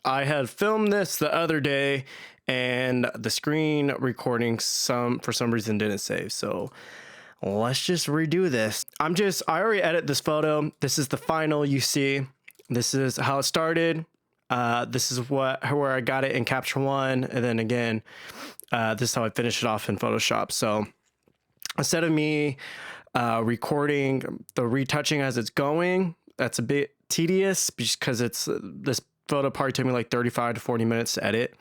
I had filmed this the other day and the screen recording for some reason didn't save. So let's just redo this. I already edited this photo. This is the final you see. This is how it started. This is where I got it in Capture One. And then again, this is how I finished it off in Photoshop. So instead of me recording the retouching as it's going, that's a bit tedious because this photo part took me like 35 to 40 minutes to edit.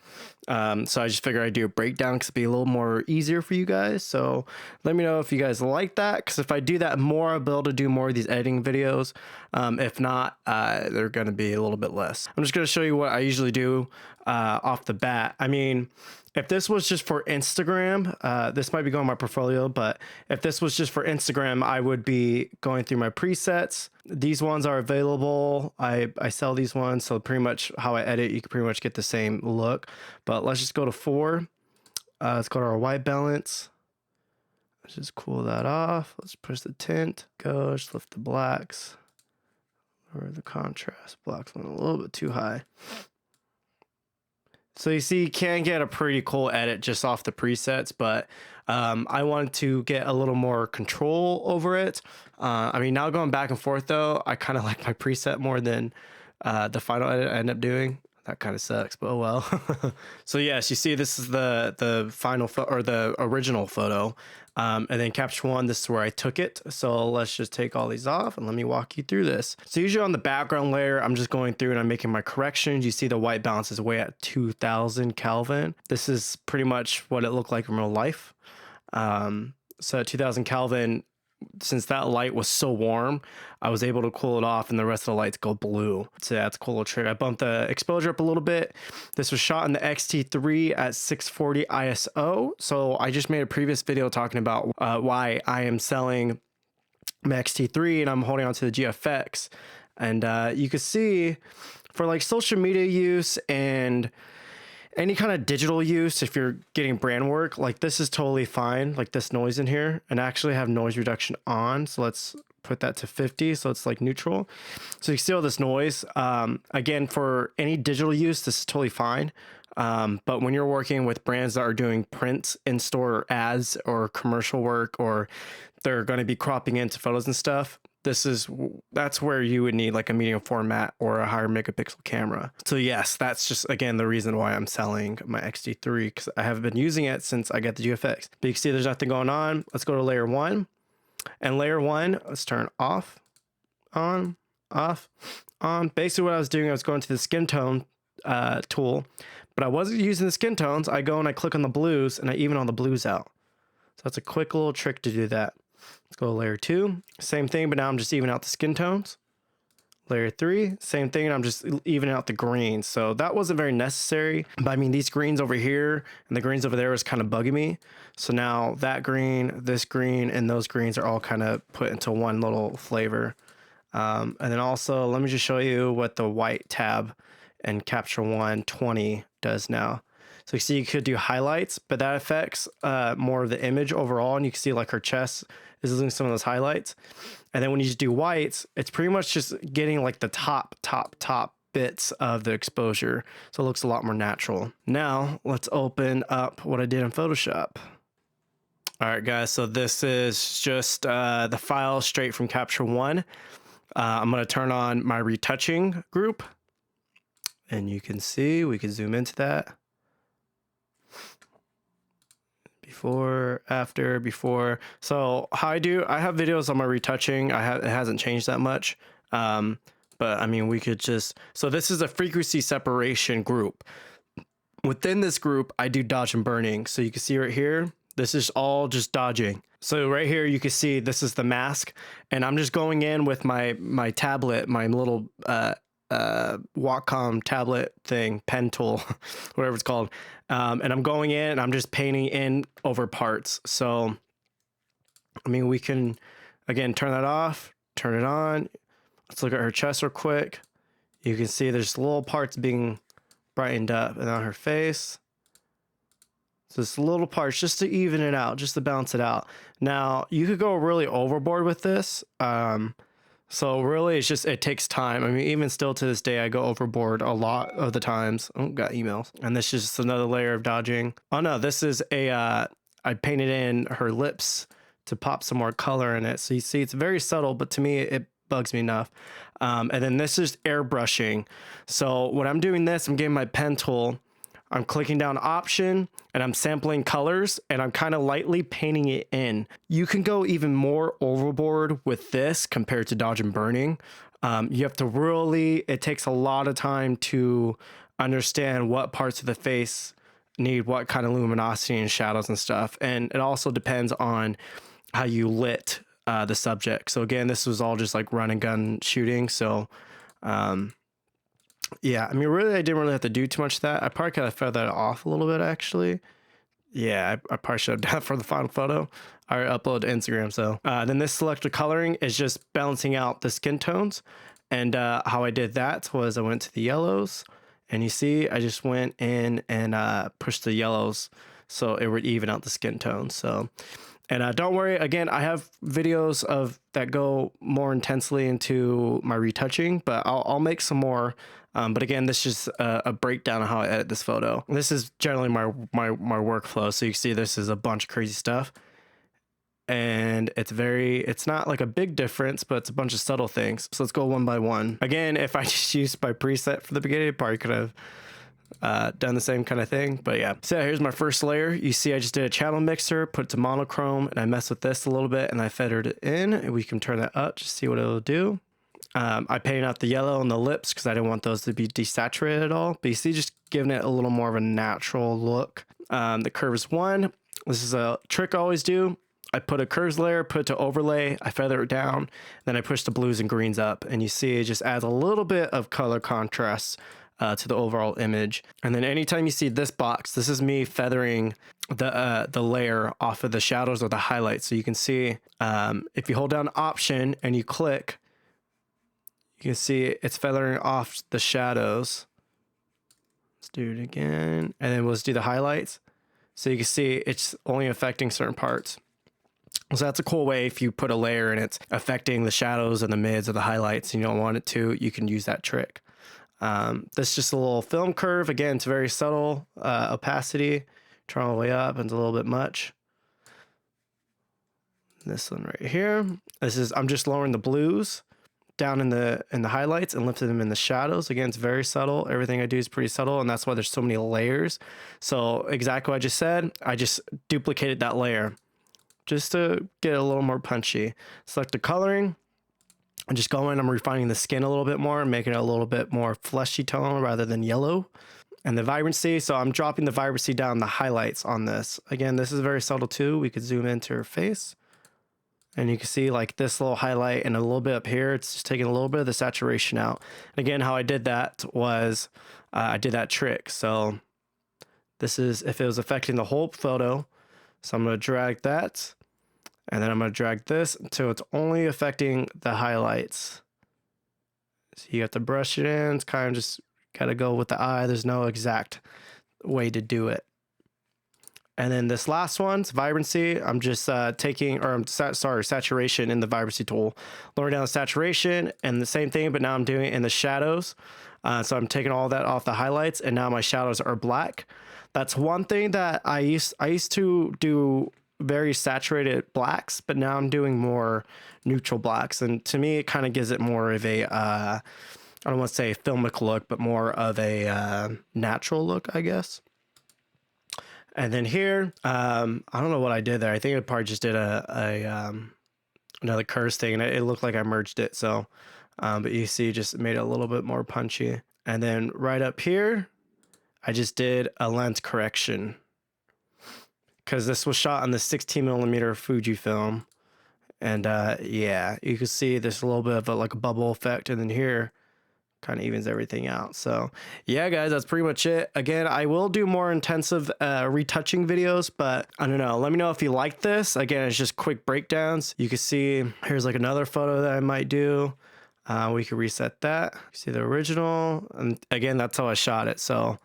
So I just figured I'd do a breakdown because it'd be a little more easier for you guys. So let me know if you guys like that, because if I do that more, I'll be able to do more of these editing videos. If not, they're going to be a little bit less. I'm just going to show you what I usually do off the bat. I mean, if this was just for Instagram, this might be going in my portfolio, but if this was just for Instagram, I would be going through my presets. These ones are available. I sell these ones, so pretty much how I edit, you can pretty much get the same look. But let's just go to 4. Let's go to our white balance. Let's just cool that off. Let's push the tint. Go, just lift the blacks. Or the contrast. Blacks went a little bit too high. So you see, you can get a pretty cool edit just off the presets, but I wanted to get a little more control over it. I mean, now going back and forth though, I kind of like my preset more than the final edit I end up doing. That kind of sucks, but oh well. So yes, you see this is the final or the original photo. And then Capture One, this is where I took it. So let's just take all these off and let me walk you through this. So usually on the background layer, I'm just going through and I'm making my corrections. You see the white balance is way at 2000 Kelvin. This is pretty much what it looked like in real life. So at 2000 Kelvin, since that light was so warm, I was able to cool it off and the rest of the lights go blue. So that's a cool little trick. I bumped the exposure up a little bit. This was shot in the XT3 at 640 ISO. So I just made a previous video talking about why I am selling my XT3 and I'm holding on to the GFX. And you can see for like social media use and any kind of digital use, if you're getting brand work, like this is totally fine. Like this noise in here, and I actually have noise reduction on. So let's put that to 50. So it's like neutral. So you see all this noise. Again, for any digital use, this is totally fine. But when you're working with brands that are doing print in-store ads or commercial work, or they're going to be cropping into photos and stuff, that's where you would need like a medium format or a higher megapixel camera. So yes, that's just again the reason why I'm selling my XT3, because I haven't been using it since I got the GFX. But you can see there's nothing going on. Let's go to layer 1, and layer 1, let's turn off, on, off, on. Basically what I was doing, I was going to the skin tone tool, but I wasn't using the skin tones. I go and I click on the blues and I even all the blues out. So that's a quick little trick to do that. Let's go to layer 2, same thing, but now I'm just evening out the skin tones. Layer 3, same thing, and I'm just evening out the greens. So that wasn't very necessary, but I mean, these greens over here and the greens over there was kind of bugging me. So now that green, this green, and those greens are all kind of put into one little flavor. And then also, let me just show you what the white tab and Capture One 20 does now. So you see you could do highlights, but that affects more of the image overall, and you can see like her chest is losing some of those highlights. And then when you just do whites, it's pretty much just getting like the top bits of the exposure. So it looks a lot more natural. Now let's open up what I did in Photoshop. All right, guys, so this is just the file straight from Capture One. I'm gonna turn on my retouching group, and you can see, we can zoom into that. Before, after, before. So how I have videos on my retouching. It hasn't changed that much. But I mean, we could just, so this is a frequency separation group. Within this group, I do dodge and burning. So you can see right here, this is all just dodging. So right here, you can see this is the mask, and I'm just going in with my tablet, my little Wacom tablet thing, pen tool, whatever it's called. And I'm going in and I'm just painting in over parts. So, I mean, we can, again, turn that off, turn it on. Let's look at her chest real quick. You can see there's little parts being brightened up, and on her face. So it's little parts just to even it out, just to balance it out. Now, you could go really overboard with this. So really, it's just, it takes time. I mean, even still to this day, I go overboard a lot of the times. Oh, got emails. And this is just another layer of dodging. Oh no, this is I painted in her lips to pop some more color in it. So you see, it's very subtle, but to me, it bugs me enough. And then this is airbrushing. So when I'm doing this, I'm getting my pen tool, I'm clicking down option and I'm sampling colors and I'm kind of lightly painting it in. You can go even more overboard with this compared to dodge and burning. You have to really, it takes a lot of time to understand what parts of the face need what kind of luminosity and shadows and stuff. And it also depends on how you lit the subject. So again, this was all just like run and gun shooting. So, yeah, I mean, really, I didn't really have to do too much of that. I probably could have feathered it off a little bit, actually. Yeah, I probably should have done that for the final photo. I upload to Instagram. So then this selector coloring is just balancing out the skin tones. And how I did that was I went to the yellows. And you see, I just went in and pushed the yellows so it would even out the skin tones. So, and don't worry, again, I have videos of that go more intensely into my retouching, but I'll make some more. But again, this is just a breakdown of how I edit this photo. This is generally my workflow. So you can see this is a bunch of crazy stuff. And it's not like a big difference, but it's a bunch of subtle things. So let's go one by one. Again, if I just used my preset for the beginning, I probably could have done the same kind of thing, but yeah. So here's my first layer. You see I just did a channel mixer, put it to monochrome, and I messed with this a little bit and I feathered it in, and we can turn that up to see what it'll do. I painted out the yellow on the lips because I didn't want those to be desaturated at all, but you see just giving it a little more of a natural look. The curves one, this is a trick I always do. I put a curves layer, put it to overlay, I feather it down, then I push the blues and greens up, and you see it just adds a little bit of color contrast to the overall image. And then anytime you see this box, this is me feathering the layer off of the shadows or the highlights. So you can see if you hold down option and you click, you can see it's feathering off the shadows. Let's do it again, and then we'll just do the highlights. So you can see it's only affecting certain parts. So that's a cool way if you put a layer and it's affecting the shadows and the mids or the highlights and you don't want it to, you can use that trick. This is just a little film curve. Again, it's very subtle opacity. Turn all the way up, and it's a little bit much. This one right here. I'm just lowering the blues down in the highlights and lifting them in the shadows. Again, it's very subtle. Everything I do is pretty subtle, and that's why there's so many layers. So exactly what I just said, I just duplicated that layer just to get a little more punchy. Select the coloring. I'm just going, I'm refining the skin a little bit more and making it a little bit more fleshy tone rather than yellow. And the vibrancy, so I'm dropping the vibrancy down the highlights on this. Again, this is very subtle too. We could zoom into her face. And you can see like this little highlight and a little bit up here, it's just taking a little bit of the saturation out. And again, how I did that was I did that trick. So this is if it was affecting the whole photo. So I'm going to drag that, and then I'm going to drag this until it's only affecting the highlights. So you have to brush it in. It's kind of just got to go with the eye. There's no exact way to do it. And then this last one's vibrancy. I'm just saturation in the vibrancy tool. Lower down the saturation and the same thing, but now I'm doing it in the shadows. So I'm taking all that off the highlights, and now my shadows are black. That's one thing that I used to do very saturated blacks, but now I'm doing more neutral blacks. And to me, it kind of gives it more of a, I don't want to say filmic look, but more of a natural look, I guess. And then here, I don't know what I did there. I think I probably just did another curves thing, and it looked like I merged it. So, but you see, just made it a little bit more punchy. And then right up here, I just did a lens correction because this was shot on the 16mm Fujifilm. And yeah, you can see there's a little bit of like a bubble effect, and then here kind of evens everything out. So yeah, guys, that's pretty much it. Again, I will do more intensive retouching videos, but I don't know. Let me know if you like this. Again, it's just quick breakdowns. You can see here's like another photo that I might do. We can reset that. See the original. And again, that's how I shot it. So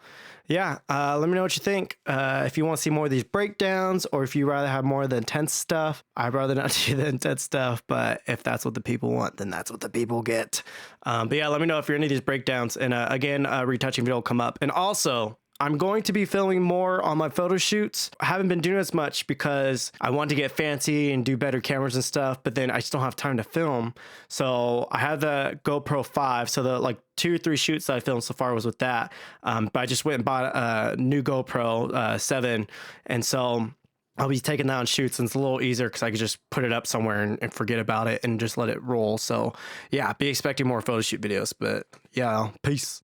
yeah, let me know what you think. If you want to see more of these breakdowns, or if you rather have more of the intense stuff, I'd rather not do the intense stuff. But if that's what the people want, then that's what the people get. But yeah, let me know if you're into these breakdowns. And again, retouching video will come up. And also, I'm going to be filming more on my photo shoots. I haven't been doing as much because I want to get fancy and do better cameras and stuff, but then I just don't have time to film. So I have the GoPro 5, so the like 2 or 3 shoots that I filmed so far was with that. But I just went and bought a new GoPro 7, and so I'll be taking that on shoots, and it's a little easier because I could just put it up somewhere and forget about it and just let it roll. So yeah, be expecting more photo shoot videos. But yeah, peace.